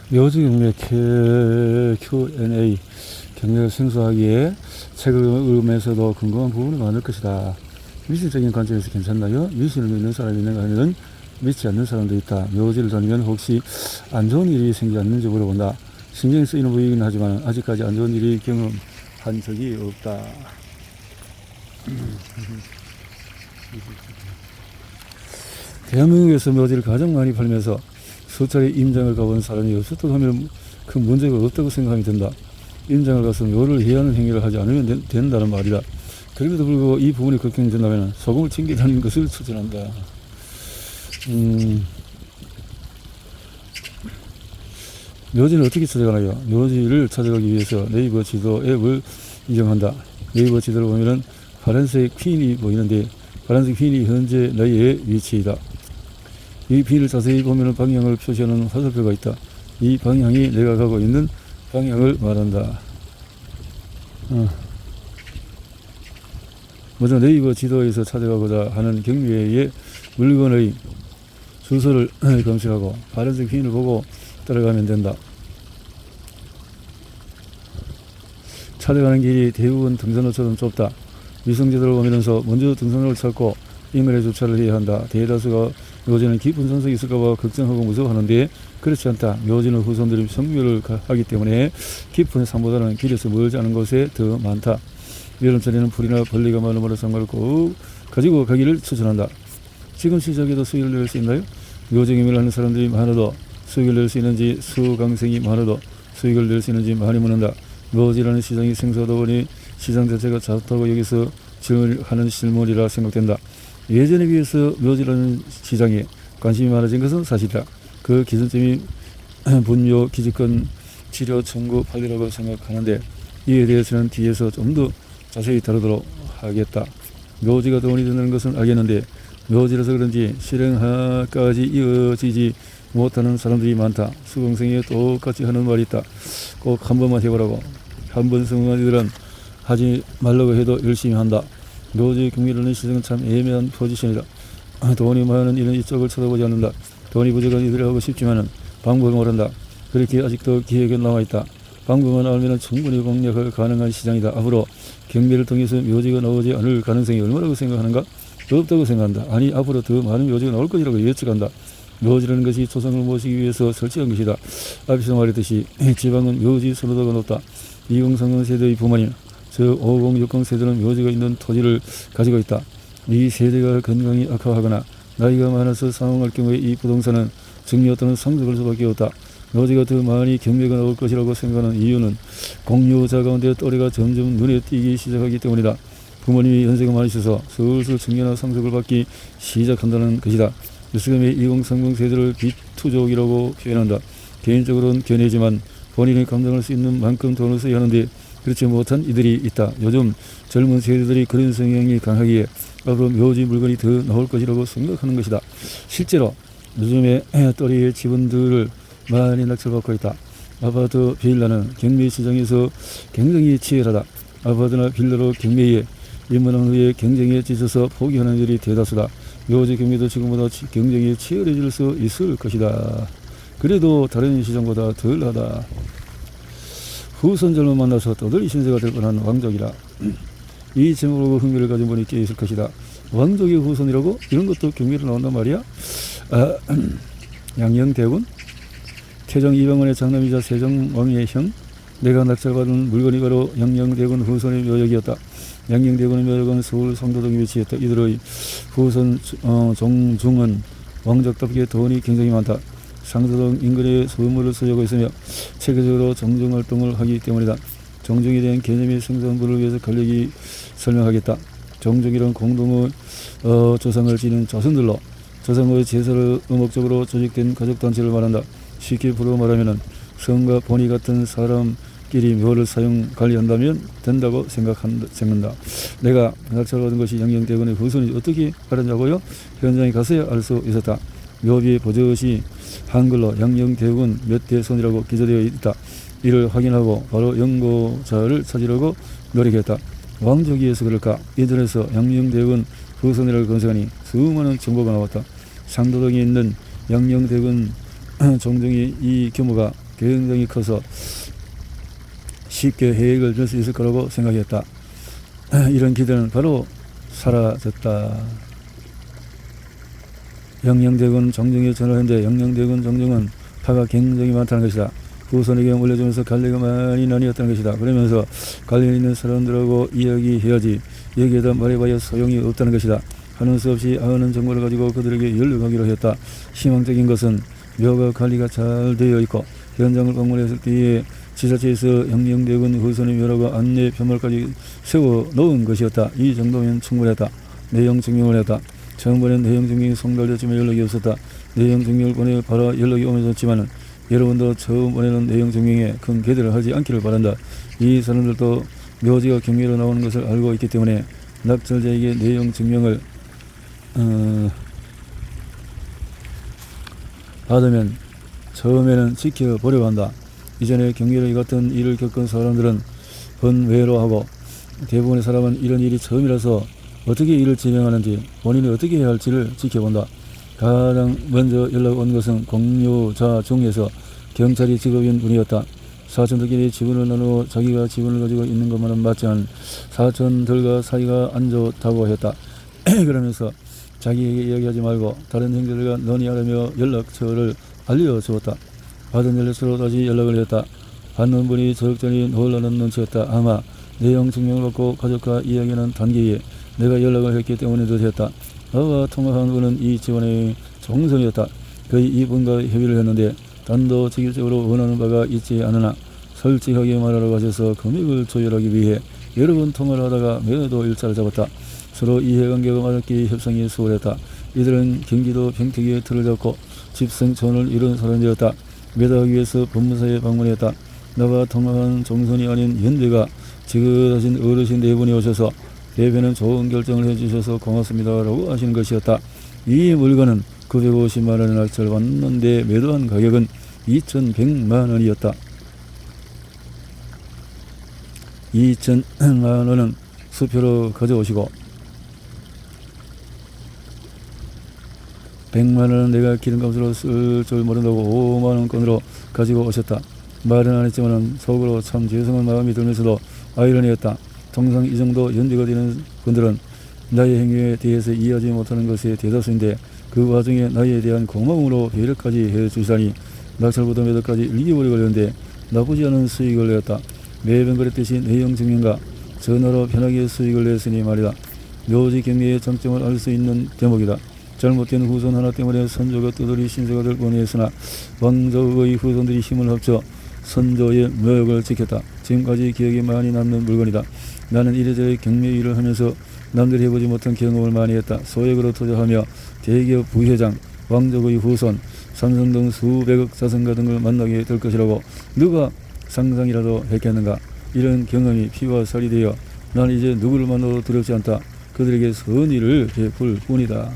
묘지 경매 Q&A 경매를 생소하기에 책을 읽으면서도 궁금한 부분이 많을 것이다. 미신적인 관점에서 괜찮나요? 미신을 믿는 사람이 있는가 하면 믿지 않는 사람도 있다. 묘지를 다니면 혹시 안 좋은 일이 생기지 않는지 물어본다. 신경이 쓰이는 부위이긴 하지만 아직까지 안 좋은 일이 경험한 적이 없다. 대한민국에서 묘지를 가장 많이 팔면서 수차례 임장을 가본 사람이 없었다고 하면 그 문제가 없다고 생각이 든다. 임장을 가서 묘를 해야 하는 행위를 하지 않으면 된다는 말이다. 그럼에도 불구하고 이 부분이 걱정된다면 소금을 챙겨다니는 것을 추천한다. 묘지는 어떻게 찾아가나요? 묘지를 찾아가기 위해서 네이버 지도 앱을 이용한다. 네이버 지도를 보면은 파란색 퀸이 보이는데 파란색 퀸이 현재 너의 위치이다. 이 핀을 자세히 보면 방향을 표시하는 화살표가 있다. 이 방향이 내가 가고 있는 방향을 말한다. 먼저 네이버 지도에서 찾아가고자 하는 경매의 물건의 주소를 검색하고 파란색 핀을 보고 따라가면 된다. 찾아가는 길이 대부분 등산로처럼 좁다. 위성지도를 보면서 먼저 등산로를 찾고 인근에 주차를 해야 한다. 대다수가 묘지는 깊은 산속이 있을까봐 걱정하고 무서워하는데 그렇지 않다. 묘지는 후손들이 성묘를 하기 때문에 깊은 산보다는 길에서 멀지 않은 곳에 더 많다. 여름철에는 풀이나 벌레가 많은 모래 상관을 꼭 가지고 가기를 추천한다. 지금 시작해도 수익을 낼 수 있나요? 묘지 경매를 하는 사람들이 많아도 수익을 낼 수 있는지 수강생이 많아도 수익을 낼 수 있는지 많이 묻는다. 묘지라는 시장이 생소하다 보니 시장 자체가 작다고 여기서 하는 실물이라 생각된다. 예전에 비해서 묘지라는 시장에 관심이 많아진 것은 사실이다. 그 기준점이 분묘, 기득권, 치료, 청구, 판례라고 생각하는데 이에 대해서는 뒤에서 좀 더 자세히 다루도록 하겠다. 묘지가 돈이 된다는 것은 알겠는데 묘지라서 그런지 실행까지 이어지지 못하는 사람들이 많다. 수강생이 똑같이 하는 말이 있다. 꼭 한 번만 해보라고. 한 번 성공한 이들은 하지 말라고 해도 열심히 한다. 묘지 경매라는 시장은 참 애매한 포지션이다. 돈이 많은 이는 이쪽을 쳐다보지 않는다. 돈이 부족한 이들이 하고 싶지만은 방법을 모른다. 그렇게 아직도 기획에 남아있다. 방법만 알면 충분히 공략할 가능한 시장이다. 앞으로 경매를 통해서 묘지가 나오지 않을 가능성이 얼마라고 생각하는가? 없다고 생각한다. 아니 앞으로 더 많은 묘지가 나올 것이라고 예측한다. 묘지라는 것이 조상을 모시기 위해서 설치한 것이다. 앞에서 말했듯이 지방은 묘지 선호도가 높다. 2030 세대의 부모님, 저 5060 세대는 묘지가 있는 토지를 가지고 있다. 이 세대가 건강이 악화하거나 나이가 많아서 사망할 경우에 이 부동산은 증여 또는 상속할 수밖에 없다. 묘지가 더 많이 경매가 나올 것이라고 생각하는 이유는 공유자 가운데 또래가 점점 눈에 띄기 시작하기 때문이다. 부모님이 연세가 많으셔서 슬슬 증여나 상속을 받기 시작한다는 것이다. 뉴스금의 2030 세대를 비투족이라고 표현한다. 개인적으로는 견해지만 본인이 감당할 수 있는 만큼 돈을 써야 하는데 그렇지 못한 이들이 있다. 요즘 젊은 세대들이 그런 성향이 강하기에 앞으로 묘지 물건이 더 나올 것이라고 생각하는 것이다. 실제로 요즘에 또래의 지분들을 많이 낙찰받고 있다. 아파트 빌라는 경매 시장에서 굉장히 치열하다. 아파트나 빌라로 경매에 입문한 후에 경쟁에 지쳐서 포기하는 일이 대다수다. 묘지 경매도 지금보다 경쟁이 치열해질 수 있을 것이다. 그래도 다른 시장보다 덜하다. 후손절로 만나서 떠돌이 신세가 될 뻔한 왕족이라. 이 제목으로 흥미를 가진 분이 꽤 있을 것이다. 왕족의 후손이라고? 이런 것도 경매로 나온단 말이야? 양녕대군? 태종 이방원의 장남이자 세종왕의 형? 내가 낙찰받은 물건이 바로 양녕대군 후손의 묘역이었다. 양녕대군의 묘역은 서울 성도동에 위치했다. 이들의 후손 종중은 왕족답게 돈이 굉장히 많다. 상도동 인근에 소유물을 소유하고 있으며 체계적으로 정중활동을 하기 때문이다. 정중에 대한 개념의 생산부를 위해서 간략히 설명하겠다. 정중이란 공동의 조상을 지닌 자손들로 조상의 제사를 의목적으로 조직된 가족단체를 말한다. 쉽게 풀어 말하면 성과 본의 같은 사람끼리 묘를 사용 관리한다면 된다고 생각한다. 내가 낙찰받은 것이 양녕대군의 후손이 어떻게 알았냐고요? 현장에 가서야 알 수 있었다. 묘비에 버젓이 한글로 양녕대군 몇 대손이라고 기재되어 있다. 이를 확인하고 바로 연고자를 찾으려고 노력했다. 왕족이어서 그럴까? 인터넷에서 양녕대군 후손이라고 검색하니 수많은 정보가 나왔다. 상도동에 있는 양녕대군 종정이 이 규모가 굉장히 커서 쉽게 해액을 줄 수 있을 거라고 생각했다. 이런 기대는 바로 사라졌다. 양녕대군 정정에 전화했는데 양녕대군 정정은 파가 굉장히 많다는 것이다. 후손에게 올려주면서 관리가 많이 나뉘었다는 것이다. 그러면서 관련 있는 사람들하고 이야기해야지 여기에다 말해봐야 소용이 없다는 것이다. 하는 수 없이 아는 정보를 가지고 그들에게 연락하기로 했다. 희망적인 것은 묘가 관리가 잘 되어 있고 현장을 방문했을 때에 지자체에서 양녕대군 후손의 묘라고 안내 표말까지 세워놓은 것이었다. 이 정도면 충분했다. 내용 증명을 했다. 처음 보낸 내용 증명이 송달됐지만 연락이 없었다. 내용 증명을 보내 바로 연락이 오면서지만은 여러분도 처음 보내는 내용 증명에 큰 기대를 하지 않기를 바란다. 이 사람들도 묘지가 경매로 나오는 것을 알고 있기 때문에 낙찰자에게 내용 증명을 받으면 처음에는 지켜보려고 한다. 이전에 경매로 이 같은 일을 겪은 사람들은 번외로하고 대부분의 사람은 이런 일이 처음이라서 어떻게 일을 진행하는지 본인이 어떻게 해야 할지를 지켜본다. 가장 먼저 연락 온 것은 공유자 중에서 경찰이 직업인 분이었다. 사촌들끼리 지분을 나누어 자기가 지분을 가지고 있는 것만은 맞지만 사촌들과 사이가 안 좋다고 했다. 그러면서 자기에게 이야기하지 말고 다른 형제들과 논의하려며 연락처를 알려주었다. 받은 연락처로 다시 연락을 했다. 받는 분이 적절히 놀라는 눈치였다. 아마 내용 증명을 받고 가족과 이야기하는 단계에 내가 연락을 했기 때문에 되었다. 나와 통화한 분은 이 지원의 종선이었다. 거의 이분과 협의를 했는데 단도직입적으로 원하는 바가 있지 않으나 솔직하게 말하라고 하셔서 금액을 조율하기 위해 여러 번 통화를 하다가 매도 일자를 잡았다. 서로 이해관계가 맞았기에 협상이 수월했다. 이들은 경기도 평택에 틀을 잡고 집생촌을 이룬 사람들이었다. 매도하기 위해서 법무사에 방문했다. 나와 통화한 종선이 아닌 현대가 지긋하신 어르신 네 분이 오셔서 대표는 좋은 결정을 해주셔서 고맙습니다 라고 하시는 것이었다. 이 물건은 950만원에 낙찰받는데 매도한 가격은 2100만원이었다. 2000만원은 수표로 가져오시고 100만원은 내가 기름값으로 쓸 줄 모른다고 5만원권으로 가지고 오셨다. 말은 안 했지만 속으로 참 죄송한 마음이 들면서도 아이러니했다. 통상 이 정도 연대가 되는 분들은 나의 행위에 대해서 이해하지 못하는 것이 대다수인데 그 와중에 나에 대한 고마움으로 배려까지 해주시다니 낙찰부터 매도까지 2개월이 걸렸는데 나쁘지 않은 수익을 내었다. 매번 그랬듯이 내용 증명과 전화로 편하게 수익을 냈으니 말이다. 묘지 경매의 장점을 알 수 있는 대목이다. 잘못된 후손 하나 때문에 선조가 떠돌이 신세가 될 뻔했으나 왕족의 후손들이 힘을 합쳐 선조의 묘역을 지켰다. 지금까지 기억에 많이 남는 물건이다. 나는 이래저래 경매 일을 하면서 남들이 해보지 못한 경험을 많이 했다. 소액으로 투자하며 대기업 부회장, 왕족의 후손, 삼성 등 수백억 자산가 등을 만나게 될 것이라고 누가 상상이라도 했겠는가. 이런 경험이 피와 살이 되어 나는 이제 누구를 만나도 두렵지 않다. 그들에게 선의를 베풀 뿐이다.